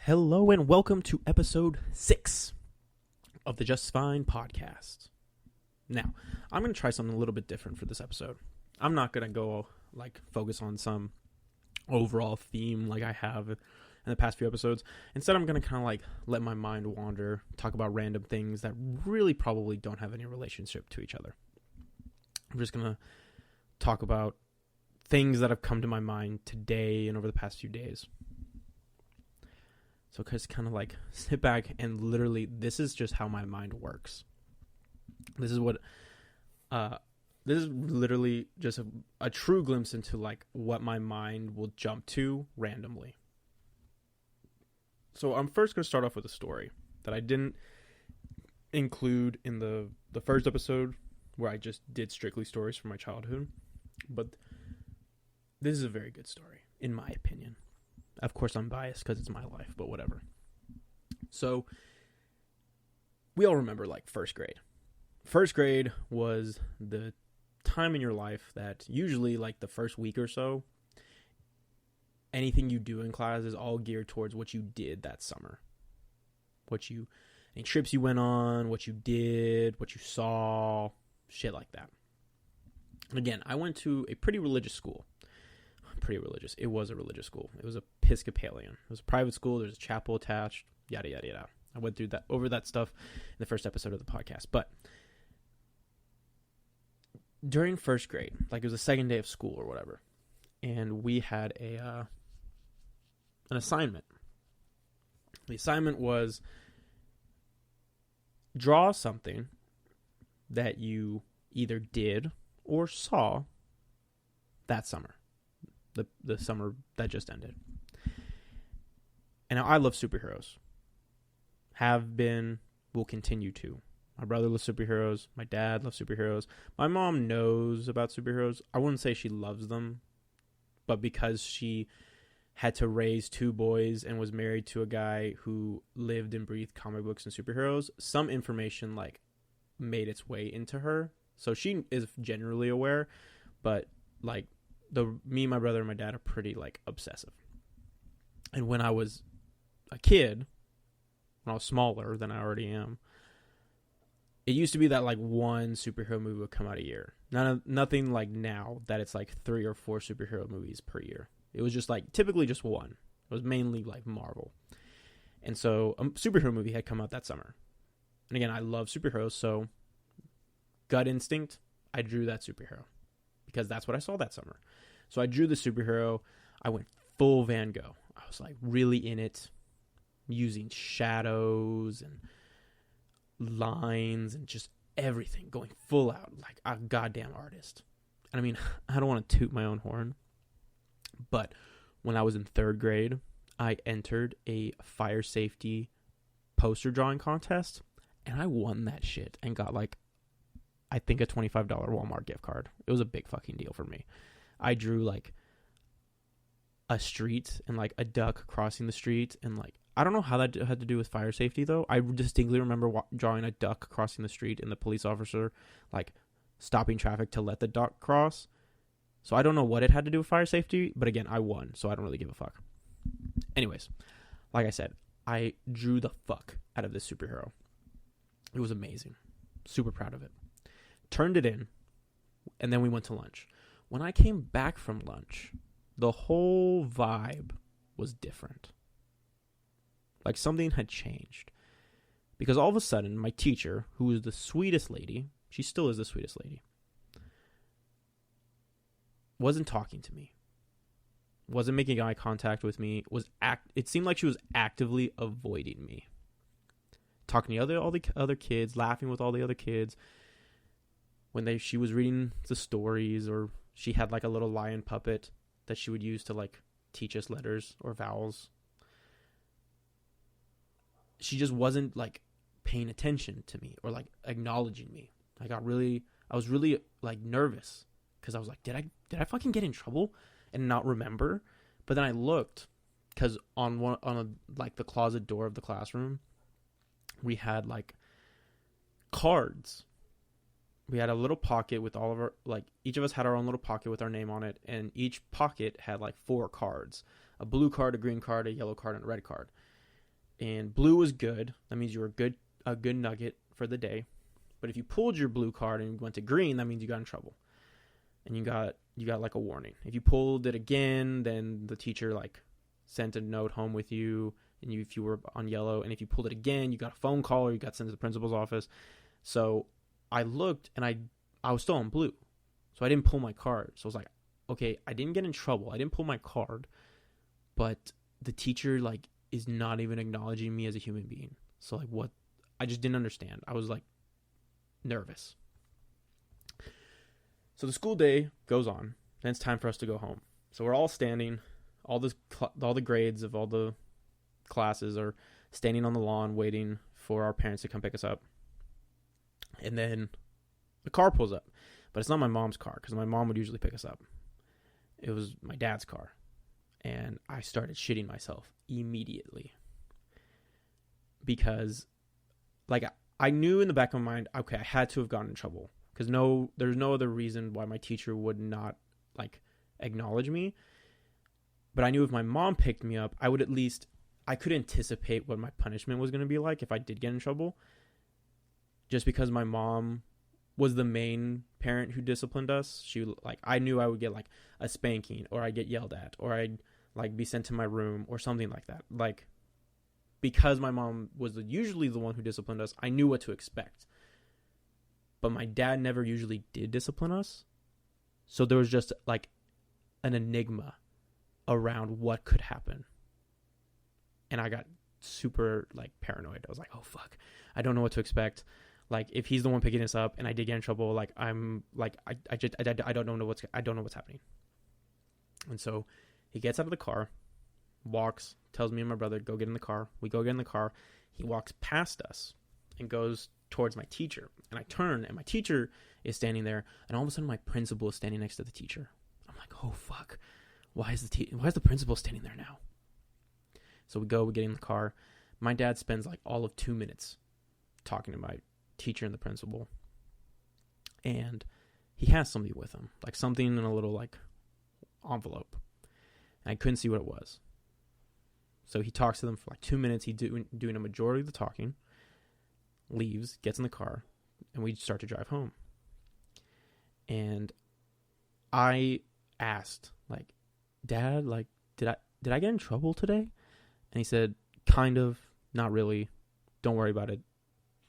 Hello and welcome to episode 6 of the Just Fine podcast. Now, I'm going to try something a little bit different for this episode. I'm not going to go focus on some overall theme like I have in the past few episodes. Instead, I'm going to kind of let my mind wander, talk about random things that really probably don't have any relationship to each other. I'm just going to talk about things that have come to my mind today and over the past few days. So just kind of sit back and literally, this is just how my mind works. This is literally just a true glimpse into what my mind will jump to randomly. So I'm first going to start off with a story that I didn't include in the first episode where I just did strictly stories from my childhood. But this is a very good story, in my opinion. Of course, I'm biased because it's my life, but whatever. So, we all remember, first grade. First grade was the time in your life that usually, the first week or so, anything you do in class is all geared towards what you did that summer. Any trips you went on, what you did, what you saw, shit like that. And again, I went to a pretty religious school. Pretty religious. It was a religious school. It was Episcopalian. It was a private school. There's a chapel attached. Yada yada yada. I went through over that stuff in the first episode of the podcast. But during first grade, it was the second day of school or whatever, and we had an assignment. The assignment was draw something that you either did or saw that summer. The summer that just ended. And I love superheroes. Have been, will continue to. My brother loves superheroes. My dad loves superheroes. My mom knows about superheroes. I wouldn't say she loves them, but because she had to raise two boys and was married to a guy who lived and breathed comic books and superheroes, some information made its way into her. So she is generally aware, but me, my brother, and my dad are pretty obsessive. And when I was a kid, when I was smaller than I already am, it used to be that one superhero movie would come out a year. Nothing like now that it's 3 or 4 superhero movies per year. It was just typically just one. It was mainly Marvel. And so a superhero movie had come out that summer. And again, I love superheroes, so gut instinct, I drew that superhero because that's what I saw that summer. So I drew the superhero. I went full Van Gogh. I was really in it, using shadows and lines and just everything, going full out like a goddamn artist. And I mean, I don't want to toot my own horn, but when I was in 3rd grade, I entered a fire safety poster drawing contest, and I won that shit and got I think a $25 Walmart gift card. It was a big fucking deal for me. I drew a street and a duck crossing the street, and I don't know how that had to do with fire safety though. I distinctly remember drawing a duck crossing the street and the police officer stopping traffic to let the duck cross. So I don't know what it had to do with fire safety, but again, I won, so I don't really give a fuck. Anyways, like I said, I drew the fuck out of this superhero. It was amazing. Super proud of it. Turned it in, and then we went to lunch. When I came back from lunch, the whole vibe was different. Something had changed. Because all of a sudden, my teacher, who was the sweetest lady, she still is the sweetest lady, wasn't talking to me. Wasn't making eye contact with me. It seemed like she was actively avoiding me. Talking to all the other kids, laughing with all the other kids. When she was reading the stories, or she had a little lion puppet that she would use to teach us letters or vowels. She just wasn't paying attention to me or acknowledging me. I was really nervous because I was did I fucking get in trouble and not remember? But then I looked, because on the closet door of the classroom, we had cards. We had a little pocket with all of our, each of us had our own little pocket with our name on it, and each pocket had 4 cards. A blue card, a green card, a yellow card, and a red card. And blue was good. That means you were a good nugget for the day. But if you pulled your blue card and went to green, that means you got in trouble. And you got like a warning. If you pulled it again, then the teacher like sent a note home with you, and if you were on yellow, and if you pulled it again, you got a phone call or you got sent to the principal's office. So I looked, and I was still on blue. So I didn't pull my card. So I was like, okay, I didn't get in trouble. I didn't pull my card, but the teacher like is not even acknowledging me as a human being. So like what? I just didn't understand. I was like nervous. So the school day goes on. Then it's time for us to go home. So we're all standing. All the grades of all the classes are standing on the lawn waiting for our parents to come pick us up. And then the car pulls up. But it's not my mom's car, because my mom would usually pick us up. It was my dad's car. And I started shitting myself immediately. Because, like, I knew in the back of my mind, okay, I had to have gotten in trouble. Because there's no other reason why my teacher would not, like, acknowledge me. But I knew if my mom picked me up, I could anticipate what my punishment was going to be like if I did get in trouble. Just because my mom was the main parent who disciplined us. I knew I would get like a spanking, or I'd get yelled at, or I'd like be sent to my room or something like that. Like, because my mom was usually the one who disciplined us, I knew what to expect. But my dad never usually did discipline us. So there was just like an enigma around what could happen. And I got super like paranoid. I was like, oh fuck, I don't know what to expect. Like, if he's the one picking us up and I did get in trouble, like, I'm like, I don't know what's happening. And so he gets out of the car, walks, tells me and my brother, go get in the car. We go get in the car. He walks past us and goes towards my teacher. And I turn, and my teacher is standing there. And all of a sudden, my principal is standing next to the teacher. I'm like, oh fuck, why is the principal standing there now? So we get in the car. My dad spends like all of 2 minutes talking to my teacher and the principal. And he has something with him, like something in a little like envelope. And I couldn't see what it was. So he talks to them for like 2 minutes. He's doing a majority of the talking, leaves, gets in the car, and we start to drive home. And I asked, like, Dad, like, did I get in trouble today? And he said, kind of, not really. Don't worry about it.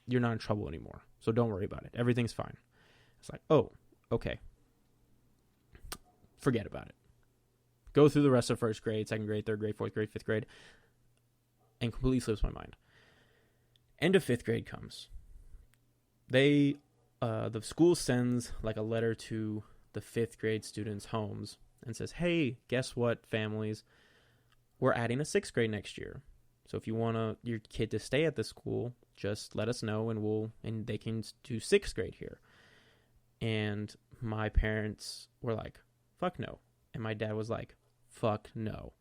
You're not in trouble anymore, so don't worry about it. Everything's fine. It's like, oh, okay. Forget about it. Go through the rest of first grade, second grade, third grade, fourth grade, fifth grade, and completely slips my mind. End of fifth grade comes. The school sends like a letter to the fifth grade students' homes and says, hey, guess what, families? We're adding a sixth grade next year. So if you want your kid to stay at the school, just let us know, and they can do sixth grade here. And my parents were like, fuck no. And my dad was like, fuck no.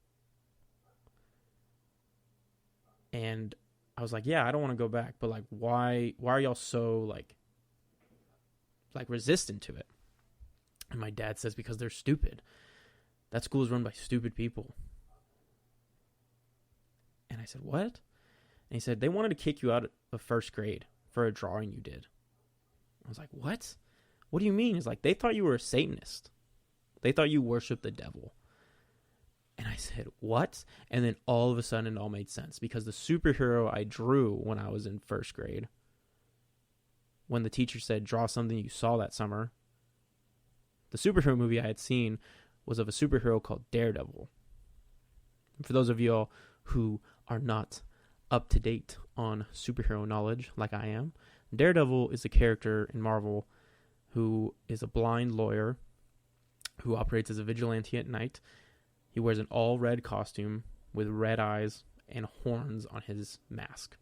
And I was like, yeah, I don't want to go back, but like, why are y'all so like resistant to it? And my dad says, because they're stupid. That school is run by stupid people. And I said, what? And he said, they wanted to kick you out of first grade for a drawing you did. I was like, what? What do you mean? He's like, they thought you were a Satanist. They thought you worshiped the devil. And I said, what? And then all of a sudden it all made sense, because the superhero I drew when I was in first grade, when the teacher said, draw something you saw that summer, the superhero movie I had seen was of a superhero called Daredevil. And for those of you all who are not up to date on superhero knowledge like I am, Daredevil is a character in Marvel who is a blind lawyer who operates as a vigilante at night. He wears an all-red costume with red eyes and horns on his mask.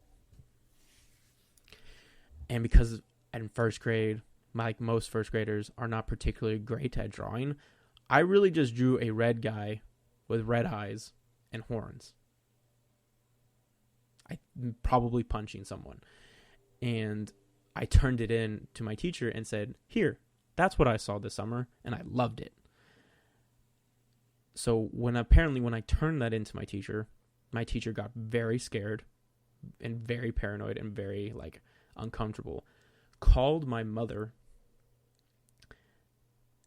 And because in first grade, like most first graders are not particularly great at drawing, I really just drew a red guy with red eyes and horns. I'm probably punching someone. And I turned it in to my teacher and said, here, that's what I saw this summer, and I loved it. So when I turned that into my teacher got very scared and very paranoid and very like uncomfortable, called my mother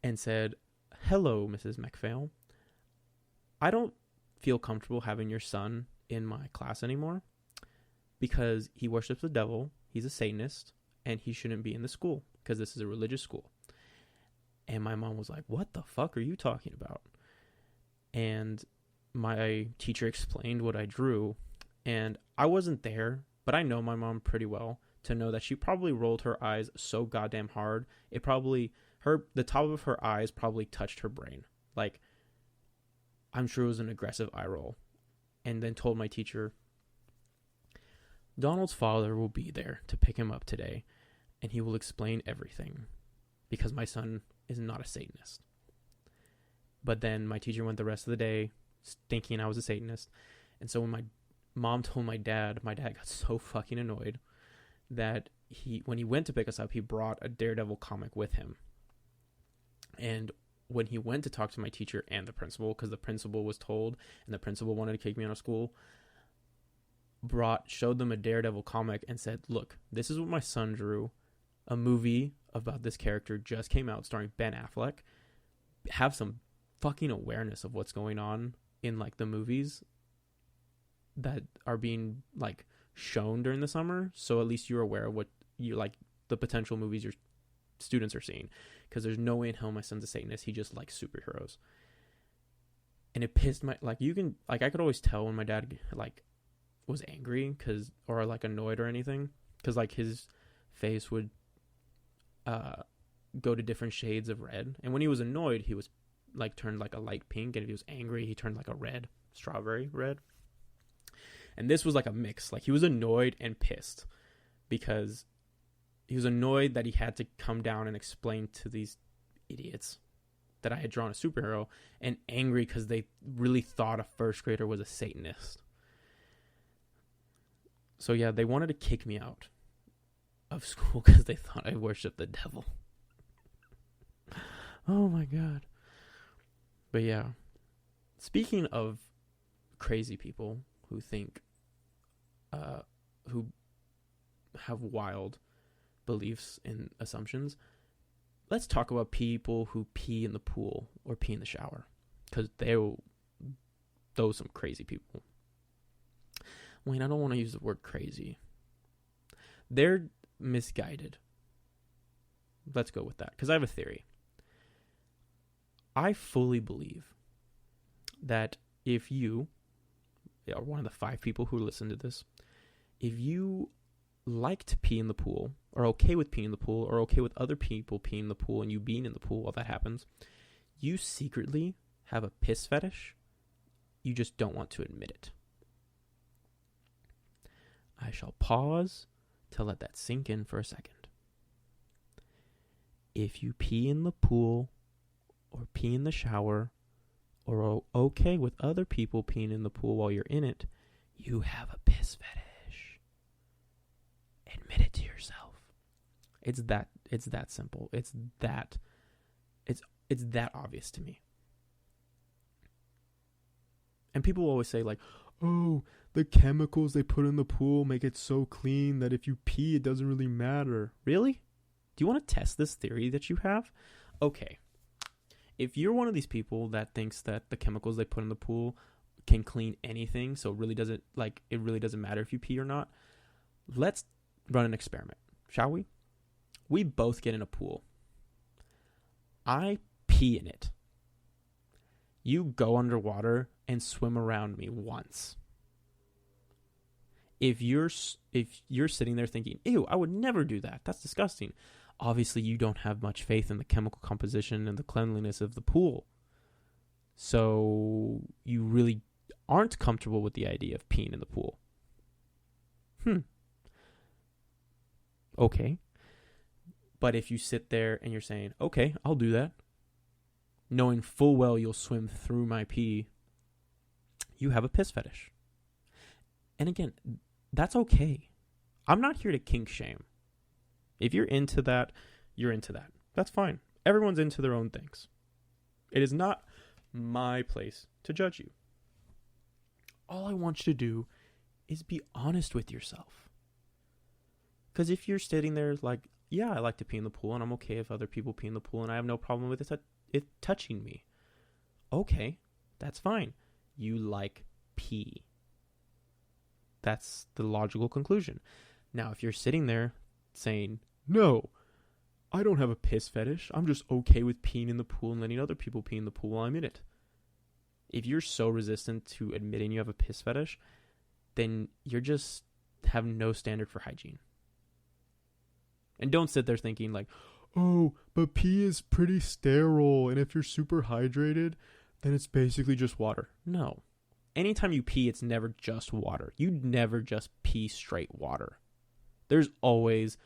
and said, "Hello, Mrs. MacPhail. I don't feel comfortable having your son in my class anymore because he worships the devil, he's a Satanist, and he shouldn't be in the school because this is a religious school." And my mom was like, "What the fuck are you talking about?" And my teacher explained what I drew, and I wasn't there, but I know my mom pretty well to know that she probably rolled her eyes so goddamn hard, the top of her eyes probably touched her brain. Like, I'm sure it was an aggressive eye roll. And then told my teacher, "Donald's father will be there to pick him up today, and he will explain everything because my son is not a Satanist." But then my teacher went the rest of the day thinking I was a Satanist. And so when my mom told my dad got so fucking annoyed that when he went to pick us up, he brought a Daredevil comic with him. And when he went to talk to my teacher and the principal, because the principal was told and the principal wanted to kick me out of school, showed them a Daredevil comic and said, "Look, this is what my son drew. A movie about this character just came out starring Ben Affleck. Have some fucking awareness of what's going on in like the movies that are being like shown during the summer, so at least you're aware of what you like, the potential movies your students are seeing, because there's no way in hell my son's a Satanist. He just likes superheroes." And it pissed I could always tell when my dad like was angry or like annoyed or anything, because like his face would go to different shades of red, and when he was annoyed he was like turned like a light pink, and if he was angry he turned like a red, strawberry red. And this was like a mix. Like, he was annoyed and pissed because he was annoyed that he had to come down and explain to these idiots that I had drawn a superhero, and angry because they really thought a first grader was a Satanist. So yeah, they wanted to kick me out of school because they thought I worshiped the devil. Oh my God. But yeah, speaking of crazy people who think, who have wild beliefs and assumptions, let's talk about people who pee in the pool or pee in the shower, because those some crazy people. Wayne, I don't want to use the word crazy. They're misguided. Let's go with that, because I have a theory. I fully believe that if you are one of the 5 people who listen to this, if you like to pee in the pool, or okay with peeing in the pool, or okay with other people peeing in the pool and you being in the pool while that happens, you secretly have a piss fetish. You just don't want to admit it. I shall pause to let that sink in for a second. If you pee in the pool or pee in the shower, or are okay with other people peeing in the pool while you're in it, you have a piss fetish. Admit it to yourself. It's that simple. It's that obvious to me. And people always say like, "Oh, the chemicals they put in the pool make it so clean that if you pee, it doesn't really matter." Really? Do you want to test this theory that you have? Okay. If you're one of these people that thinks that the chemicals they put in the pool can clean anything, so it really doesn't matter if you pee or not, let's run an experiment, shall we? We both get in a pool. I pee in it. You go underwater and swim around me once. If you're sitting there thinking, "Ew, I would never do that. That's disgusting," obviously you don't have much faith in the chemical composition and the cleanliness of the pool. So you really aren't comfortable with the idea of peeing in the pool. Okay. But if you sit there and you're saying, "Okay, I'll do that," knowing full well you'll swim through my pee, you have a piss fetish. And again, that's okay. I'm not here to kink shame. If you're into that, you're into that. That's fine. Everyone's into their own things. It is not my place to judge you. All I want you to do is be honest with yourself. Because if you're sitting there like, yeah, I like to pee in the pool and I'm okay if other people pee in the pool and I have no problem with it touching me. Okay, that's fine. You like pee. That's the logical conclusion. Now, if you're sitting there saying, no, I don't have a piss fetish. I'm just okay with peeing in the pool and letting other people pee in the pool while I'm in it. If you're so resistant to admitting you have a piss fetish, then you're just have no standard for hygiene. And don't sit there thinking like, oh, but pee is pretty sterile, and if you're super hydrated, then it's basically just water. No. Anytime you pee, it's never just water. You never just pee straight water. There's always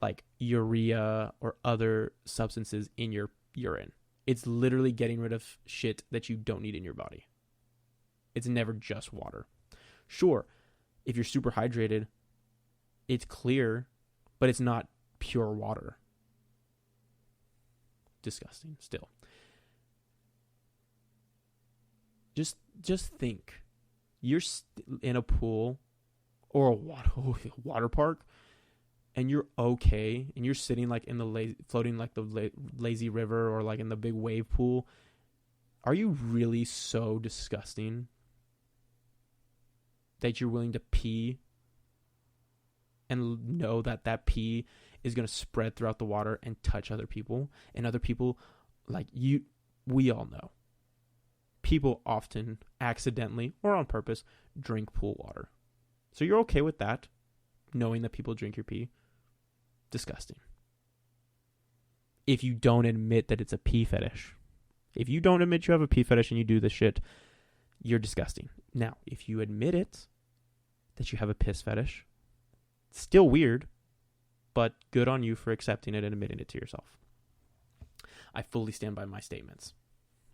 like urea or other substances in your urine. It's literally getting rid of shit that you don't need in your body. It's never just water. Sure, if you're super hydrated, it's clear, but it's not pure water. Disgusting still. Just think. You're in a pool or a water park, and you're okay, and you're sitting like in the floating like the lazy river or like in the big wave pool. Are you really so disgusting that you're willing to pee and know that pee is going to spread throughout the water and touch other people? And other people, like you, we all know, people often accidentally or on purpose drink pool water. So you're okay with that, knowing that people drink your pee? Disgusting. If you don't admit that it's a pee fetish, if you don't admit you have a pee fetish and you do this shit, you're disgusting. Now, if you admit it, that you have a piss fetish, still weird, but good on you for accepting it and admitting it to yourself. I fully stand by my statements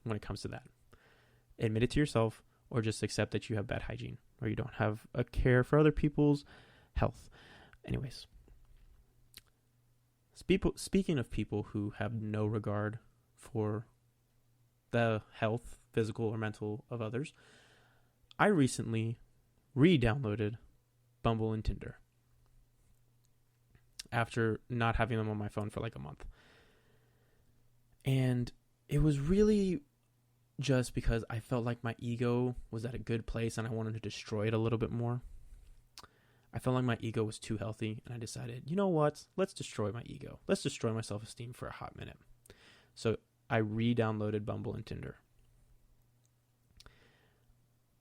when it comes to that. Admit it to yourself, or just accept that you have bad hygiene or you don't have a care for other people's health. Anyways, speaking of people who have no regard for the health, physical or mental, of others, I recently re-downloaded Bumble and Tinder after not having them on my phone for like a month. And it was really just because I felt like my ego was at a good place and I wanted to destroy it a little bit more. I felt like my ego was too healthy, and I decided, you know what? Let's destroy my ego. Let's destroy my self-esteem for a hot minute. So I re-downloaded Bumble and Tinder.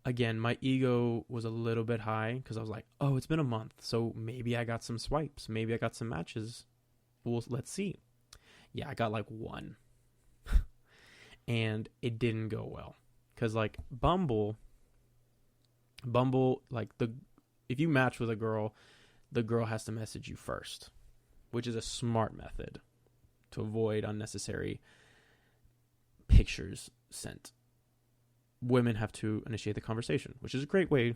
Again, my ego was a little bit high because I was like, oh, it's been a month, so maybe I got some swipes. Maybe I got some matches. Well, let's see. Yeah, I got like one. And it didn't go well. Because like Bumble, like if you match with a girl, the girl has to message you first, which is a smart method to avoid unnecessary pictures sent. Women have to initiate the conversation, which is a great way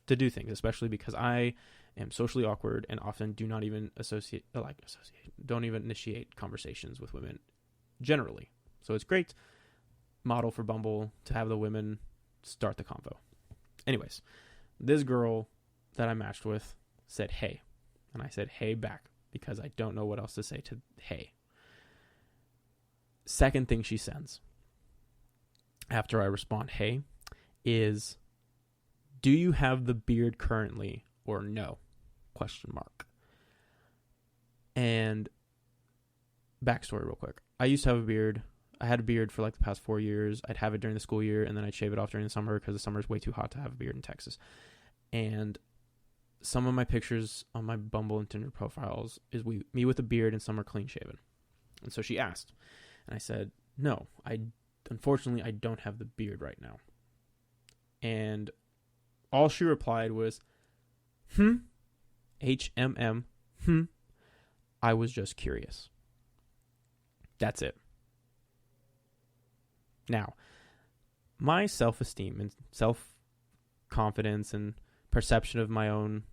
to do things, especially because I am socially awkward and often do not even don't even initiate conversations with women generally. So it's great model for Bumble to have the women start the convo. Anyways, this girl that I matched with said, hey. And I said, hey back, because I don't know what else to say to hey. Second thing she sends after I respond, hey, is, do you have the beard currently or no? ? And backstory real quick. I used to have a beard. I had a beard for like the past 4 years. I'd have it during the school year, and then I'd shave it off during the summer because the summer is way too hot to have a beard in Texas. And some of my pictures on my Bumble and Tinder profiles is me with a beard and some are clean shaven. And so she asked, and I said, no, unfortunately, I don't have the beard right now. And all she replied was, HMM, I was just curious. That's it. Now, my self-esteem and self-confidence and perception of my own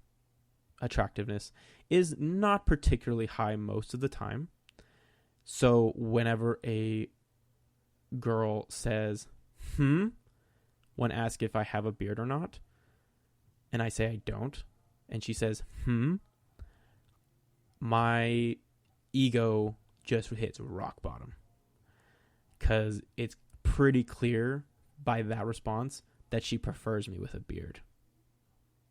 attractiveness is not particularly high most of the time. So whenever a girl says, when asked if I have a beard or not, And I say I don't. And she says, my ego just hits rock bottom. Because it's pretty clear by that response that she prefers me with a beard.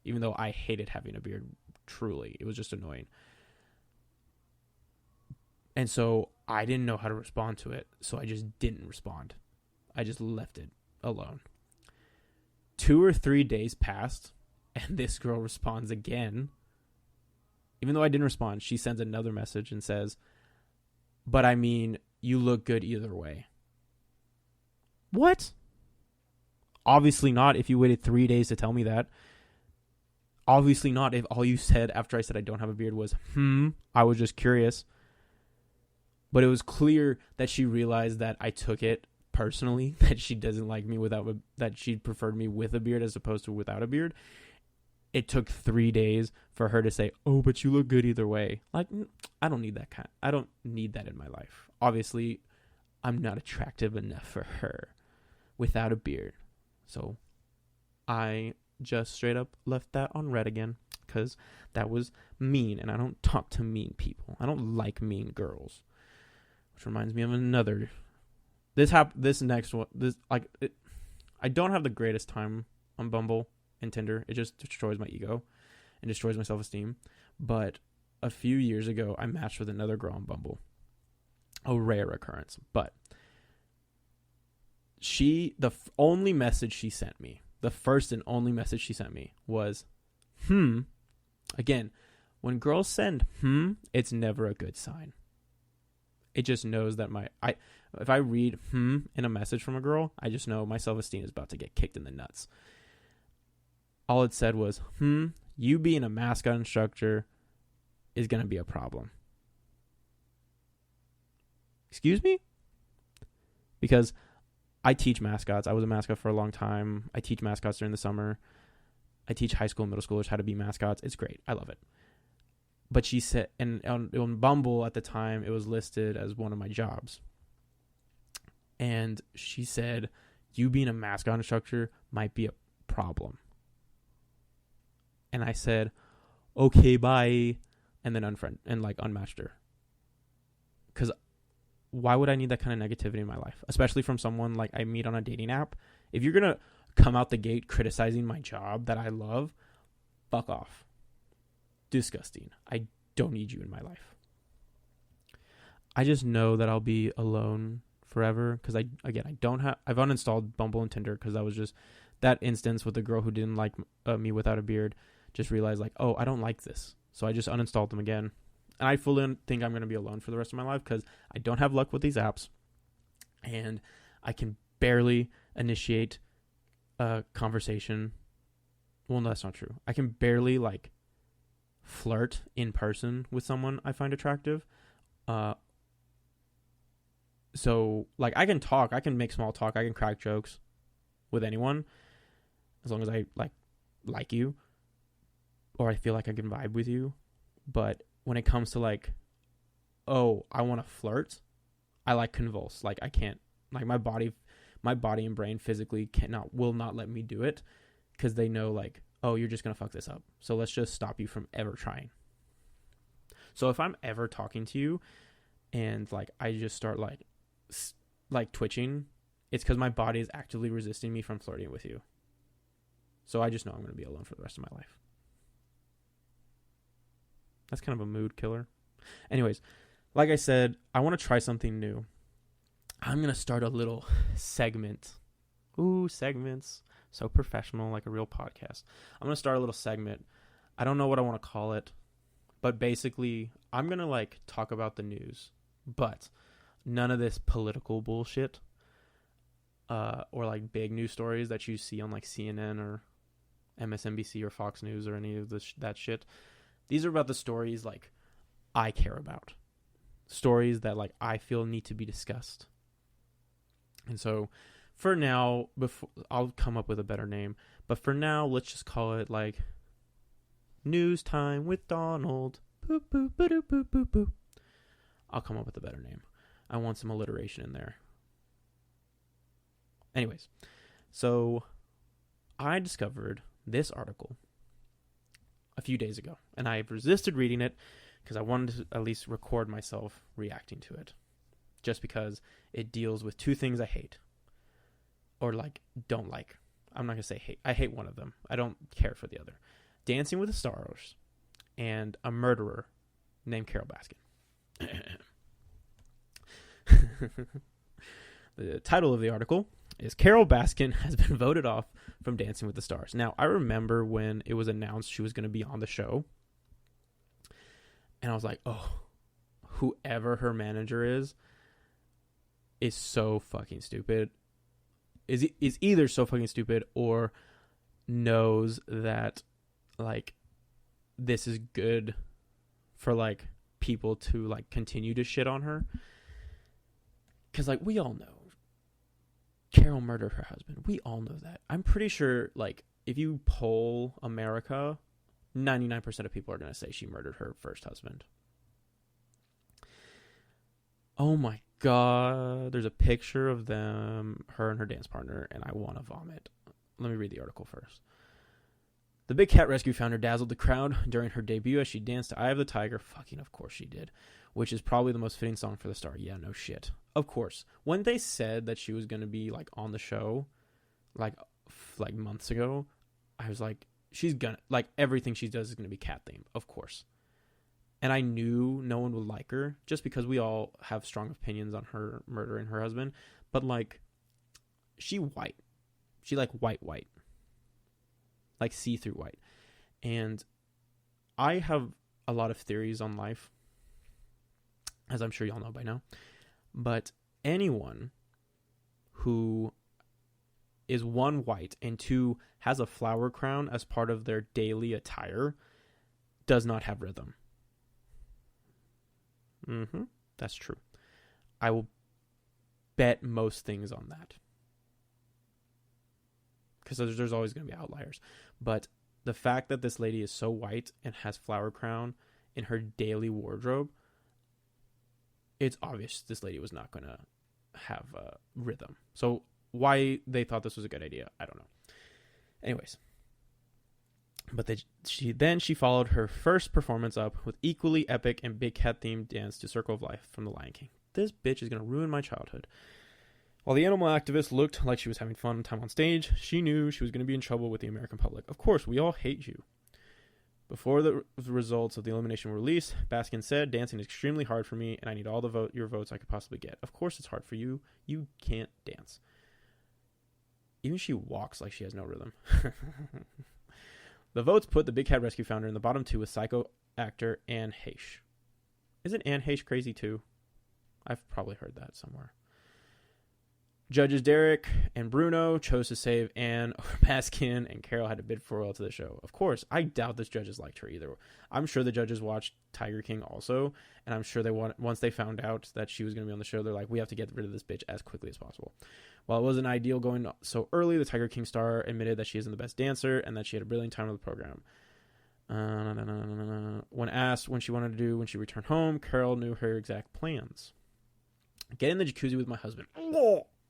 Even though I hated having a beard, truly. It was just annoying. And so I didn't know how to respond to it. So I just didn't respond. I just left it alone. 2 or 3 days passed, and this girl responds again. Even though I didn't respond, she sends another message and says, but I mean, you look good either way. What? Obviously not if you waited 3 days to tell me that. Obviously not if all you said after I said I don't have a beard was, I was just curious. But it was clear that she realized that I took it personally, that she doesn't like me that she preferred me with a beard as opposed to without a beard. It took 3 days for her to say, oh, but you look good either way. Like, I don't need that I don't need that in my life. Obviously, I'm not attractive enough for her without a beard. So I just straight up left that on red again because that was mean, and I don't talk to mean people. I don't like mean girls. Which reminds me of another. This next one. I don't have the greatest time on Bumble and Tinder. It just destroys my ego and destroys my self-esteem. But a few years ago, I matched with another girl on Bumble. A rare occurrence, but the only message she sent me, the first and only message she sent me was, Again, when girls send it's never a good sign. It just knows that if I read in a message from a girl, I just know my self-esteem is about to get kicked in the nuts. All it said was, you being a mascot instructor is going to be a problem. Excuse me? Because I teach mascots. I was a mascot for a long time. I teach mascots during the summer. I teach high school and middle schoolers how to be mascots. It's great. I love it. But she said, and on Bumble at the time, it was listed as one of my jobs. And she said, you being a mascot instructor might be a problem. And I said, okay, bye. And then unmatched her. Because why would I need that kind of negativity in my life? Especially from someone like I meet on a dating app. If you're going to come out the gate criticizing my job that I love, fuck off. Disgusting. I don't need you in my life. I just know that I'll be alone forever because I've uninstalled Bumble and Tinder because that was just that instance with the girl who didn't like me without a beard. Just realized like, oh, I don't like this. So I just uninstalled them again. And I fully think I'm going to be alone for the rest of my life because I don't have luck with these apps. And I can barely initiate a conversation. Well, no, that's not true. I can barely flirt in person with someone I find attractive. So I can talk. I can make small talk. I can crack jokes with anyone as long as I like you or I feel like I can vibe with you. But when it comes to oh, I want to flirt, I convulse. I can't, my body and brain physically will not let me do it because they know oh, you're just going to fuck this up. So let's just stop you from ever trying. So if I'm ever talking to you and I just start twitching, it's because my body is actively resisting me from flirting with you. So I just know I'm going to be alone for the rest of my life. That's kind of a mood killer. Anyways, like I said, I want to try something new. I'm going to start a little segment. Ooh, segments. So professional, like a real podcast. I'm going to start a little segment. I don't know what I want to call it. But basically, I'm going to talk about the news. But none of this political bullshit. Or big news stories that you see on CNN or MSNBC or Fox News or any of that shit. These are about the stories I care about. Stories that I feel need to be discussed. And so for now, I'll come up with a better name. But for now, let's just call it News Time with Donald. Boop, boop, boop, boop, boop, boop. I'll come up with a better name. I want some alliteration in there. Anyways, so I discovered this article a few days ago, and I resisted reading it because I wanted to at least record myself reacting to it, just because it deals with two things I hate, or like don't like. I'm not gonna say hate. I hate one of them. I don't care for the other. Dancing with the Stars and a murderer named Carol Baskin. The title of the article is Carol Baskin has been voted off from Dancing with the Stars. Now, I remember when it was announced she was going to be on the show, and I was like, oh, whoever her manager is so fucking stupid. Is either so fucking stupid or knows that, like, this is good for, like, people to, like, continue to shit on her. Because, like, we all know Carol murdered her husband. We all know that. I'm pretty sure, like, if you poll America, 99% of people are going to say she murdered her first husband. Oh my God. There's a picture of them, her and her dance partner, and I want to vomit. Let me read the article first. The Big Cat Rescue founder dazzled the crowd during her debut as she danced to Eye of the Tiger. Fucking of course she did. Which is probably the most fitting song for the star. Yeah, no shit. Of course. When they said that she was going to be, like, on the show, like months ago, I was like, she's gonna, like, everything she does is going to be cat themed. Of course. And I knew no one would like her just because we all have strong opinions on her murdering her husband. But, like, she white. She, like, white. Like, see-through white. And I have a lot of theories on life, as I'm sure y'all know by now. But anyone who is, one, white, and two, has a flower crown as part of their daily attire does not have rhythm. That's true. I will bet most things on that. Because there's always going to be outliers. But the fact that this lady is so white and has flower crown in her daily wardrobe, it's obvious this lady was not going to have rhythm. So why they thought this was a good idea, I don't know. Anyways. But she followed her first performance up with equally epic and big cat themed dance to Circle of Life from The Lion King. This bitch is going to ruin my childhood. While the animal activist looked like she was having fun time on stage, she knew she was going to be in trouble with the American public. Of course, we all hate you. Before the results of the elimination were released, Baskin said, dancing is extremely hard for me, and I need all your votes I could possibly get. Of course it's hard for you. You can't dance. Even she walks like she has no rhythm. The votes put the Big Cat Rescue founder in the bottom two with psycho actor Anne Heche. Isn't Anne Heche crazy too? I've probably heard that somewhere. Judges Derek and Bruno chose to save Anne over Baskin, and Carol had to bid farewell to the show. Of course, I doubt the judges liked her either. I'm sure the judges watched Tiger King also, and I'm sure once they found out that she was going to be on the show, they're like, we have to get rid of this bitch as quickly as possible. While it wasn't ideal going so early, the Tiger King star admitted that she isn't the best dancer and that she had a brilliant time with the program. When asked when she wanted to do when she returned home, Carol knew her exact plans. Get in the jacuzzi with my husband. I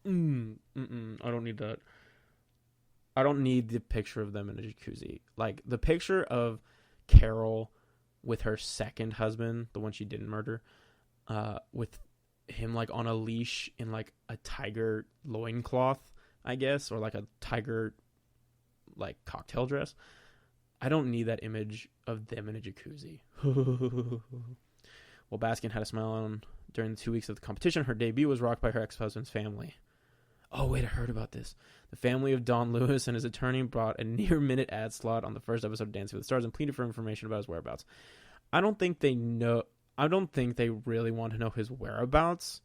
don't need that. I don't need the picture of them in a jacuzzi. Like, the picture of Carol with her second husband, the one she didn't murder, with him, like, on a leash in, like, a tiger loincloth, I guess, or, like, a tiger, like, cocktail dress. I don't need that image of them in a jacuzzi. Well, Baskin had a smile on during the 2 weeks of the competition. Her debut was rocked by her ex-husband's family. Oh, wait, I heard about this. The family of Don Lewis and his attorney brought a near-minute ad slot on the first episode of Dancing with the Stars and pleaded for information about his whereabouts. I don't think they really want to know his whereabouts,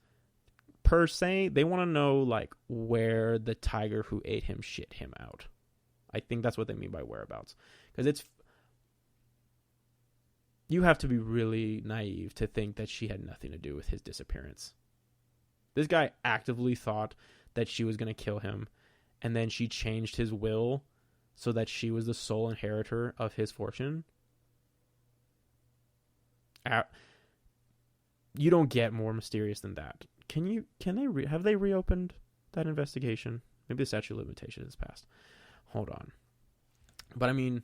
per se. They want to know, like, where the tiger who ate him shit him out. I think that's what they mean by whereabouts. Because you have to be really naive to think that she had nothing to do with his disappearance. This guy actively thought that she was going to kill him, and then she changed his will so that she was the sole inheritor of his fortune. You don't get more mysterious than that. Have they reopened that investigation? Maybe the statute of limitations is passed. Hold on. But I mean,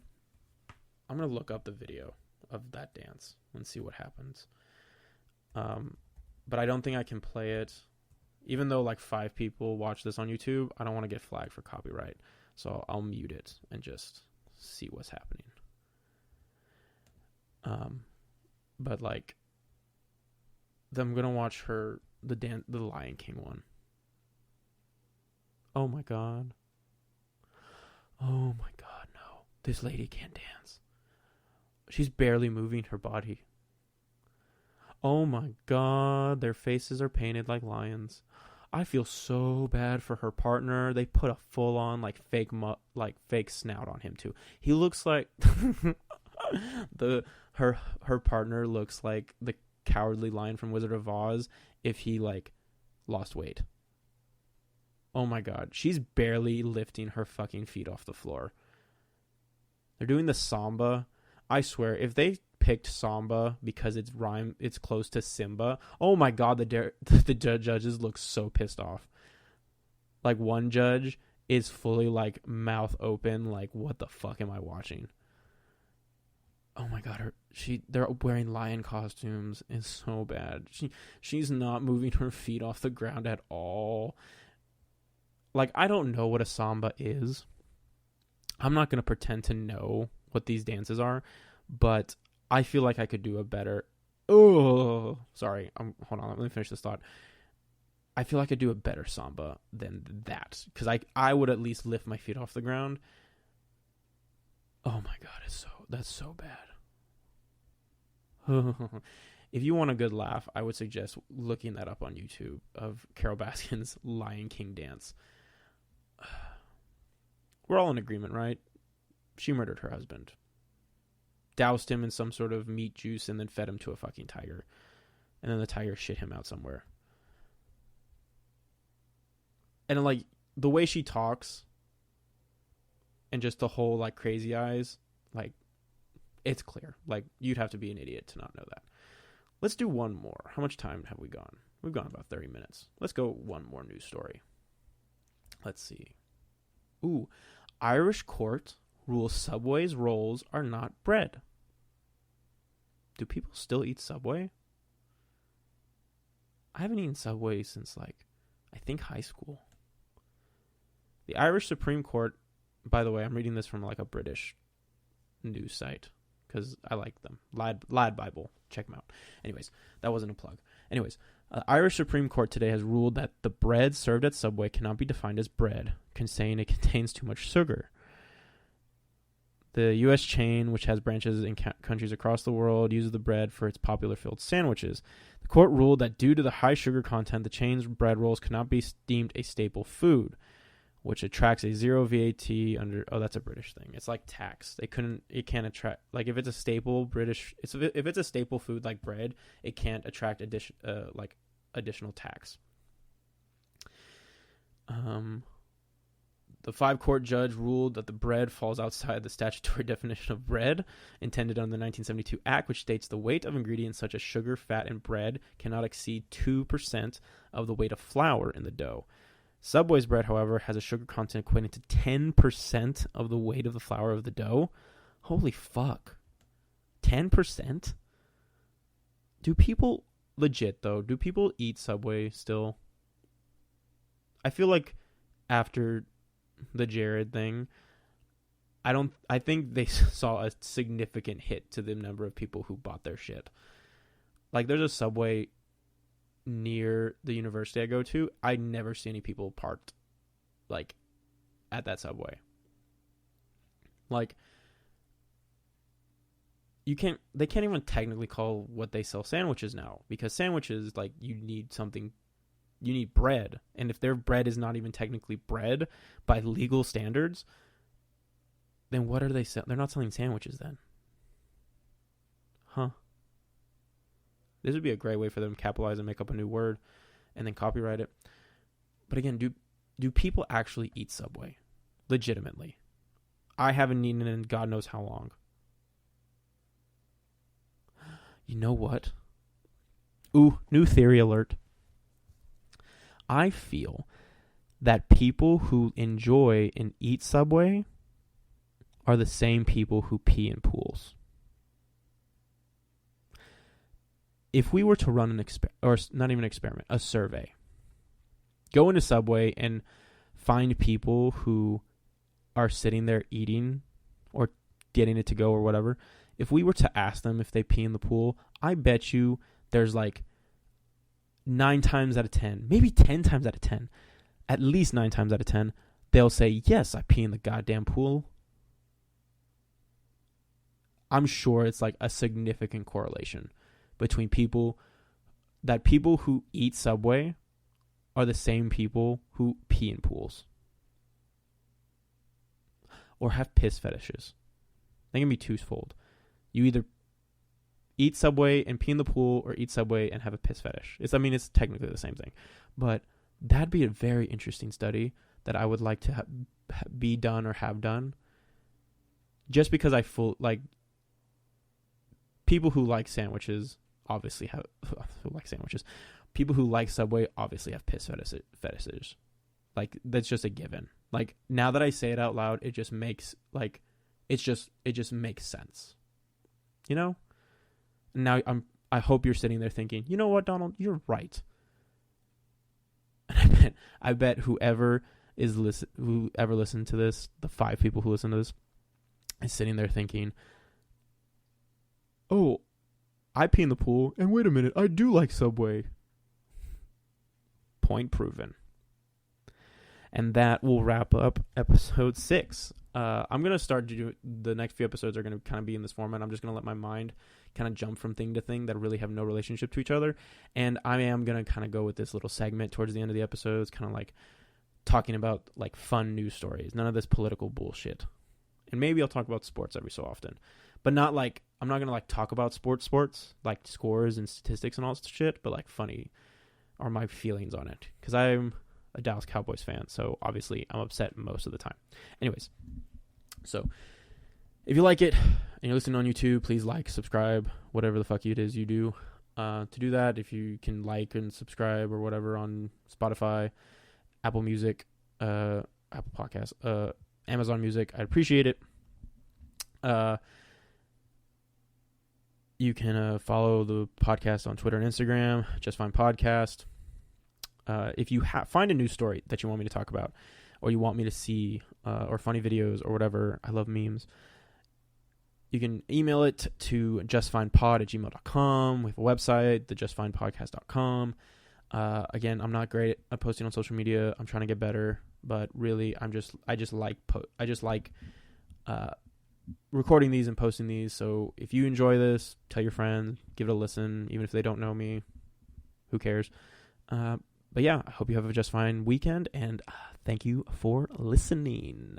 I'm going to look up the video of that dance and see what happens. But I don't think I can play it. Even though like 5 people watch this on YouTube, I don't want to get flagged for copyright. So I'll mute it and just see what's happening. But like, I'm going to watch the Lion King one. Oh my God. Oh my God, no. This lady can't dance. She's barely moving her body. Oh my God, their faces are painted like lions. I feel so bad for her partner. They put a full-on like fake snout on him too. He looks like her partner looks like the Cowardly Lion from Wizard of Oz if he like lost weight. Oh my God, she's barely lifting her fucking feet off the floor. They're doing the samba. I swear, if they picked samba because it's close to Simba. Oh my God, the judges look so pissed off. Like one judge is fully like mouth open, like what the fuck am I watching? Oh my God, they're wearing lion costumes. It's so bad. She's not moving her feet off the ground at all. Like, I don't know what a samba is. I'm not gonna pretend to know what these dances are, but I feel like I could do a better. Oh, sorry. Hold on. Let me finish this thought. I feel like I could do a better samba than that because I would at least lift my feet off the ground. Oh my God, that's so bad. If you want a good laugh, I would suggest looking that up on YouTube of Carole Baskin's Lion King dance. We're all in agreement, right? She murdered her husband. Doused him in some sort of meat juice and then fed him to a fucking tiger. And then the tiger shit him out somewhere. And like the way she talks and just the whole like crazy eyes, like it's clear. Like you'd have to be an idiot to not know that. Let's do one more. How much time have we gone? We've gone about 30 minutes. Let's go one more news story. Let's see. Ooh, Irish court rules Subway's rolls are not bread. Do people still eat Subway? I haven't eaten Subway since like, I think high school. The Irish Supreme Court, by the way, I'm reading this from like a British news site because I like them. Lad Bible. Check them out. Anyways, that wasn't a plug. Anyways, Irish Supreme Court today has ruled that the bread served at Subway cannot be defined as bread, saying it contains too much sugar. The U.S. chain, which has branches in countries across the world, uses the bread for its popular filled sandwiches. The court ruled that due to the high sugar content, the chain's bread rolls cannot be deemed a staple food, which attracts a zero VAT under. Oh, that's a British thing. It's like tax. It can't attract, like if it's a staple British, if it's a staple food like bread, it can't attract additional tax. The 5-court judge ruled that the bread falls outside the statutory definition of bread intended under the 1972 Act, which states the weight of ingredients such as sugar, fat, and bread cannot exceed 2% of the weight of flour in the dough. Subway's bread, however, has a sugar content equating to 10% of the weight of the flour of the dough. Holy fuck. 10%? Do people eat Subway still? I feel like after the Jared thing, I think they saw a significant hit to the number of people who bought their shit. Like there's a Subway near the university I go to. I never see any people parked like at that Subway. Like they can't even technically call what they sell sandwiches now, because sandwiches, like, you need bread, and if their bread is not even technically bread by legal standards, then what are they selling? They're not selling sandwiches then. Huh. This would be a great way for them to capitalize and make up a new word and then copyright it. But again, do people actually eat Subway? Legitimately. I haven't eaten it in God knows how long. You know what? Ooh, new theory alert. I feel that people who enjoy and eat Subway are the same people who pee in pools. If we were to run a survey, go into Subway and find people who are sitting there eating or getting it to go or whatever. If we were to ask them if they pee in the pool, I bet you there's like 9 times out of 10, maybe 10 times out of 10, at least 9 times out of 10, they'll say, yes, I pee in the goddamn pool. I'm sure it's like a significant correlation between people who eat Subway are the same people who pee in pools or have piss fetishes. They can be twofold. You either eat Subway and pee in the pool, or eat Subway and have a piss fetish. It's technically the same thing. But that'd be a very interesting study that I would like to be done or have done. Just because people who like sandwiches obviously have people who like Subway obviously have piss fetishes. Like, that's just a given. Like, now that I say it out loud, it just makes it just makes sense. You know? Now I hope you're sitting there thinking, you know what, Donald, you're right. And I bet whoever listened to this, the 5 people who listen to this, is sitting there thinking, oh, I pee in the pool, and wait a minute, I do like Subway. Point proven. And that will wrap up episode 6. I'm going to start the next few episodes are going to kind of be in this format. I'm just going to let my mind kind of jump from thing to thing that really have no relationship to each other. And I am going to kind of go with this little segment towards the end of the episodes, kind of like talking about like fun news stories. None of this political bullshit. And maybe I'll talk about sports every so often. But not like, I'm not going to like talk about sports, like scores and statistics and all that shit, but like funny are my feelings on it. Because I'm a Dallas Cowboys fan, so obviously I'm upset most of the time. Anyways, so if you like it and you're listening on YouTube, please like, subscribe, whatever the fuck it is you do. To do that, if you can like and subscribe or whatever on Spotify, Apple Music, Apple Podcasts, Amazon Music, I'd appreciate it. You can follow the podcast on Twitter and Instagram, Just Fine Podcast. If you find a news story that you want me to talk about, or you want me to see, or funny videos or whatever, I love memes, you can email it to justfinepod@gmail.com. We have a website, thejustfinepodcast.com. Again, I'm not great at posting on social media. I'm trying to get better, but really, I just like recording these and posting these. So if you enjoy this, tell your friends, give it a listen, even if they don't know me. Who cares? But yeah, I hope you have a just fine weekend, and thank you for listening.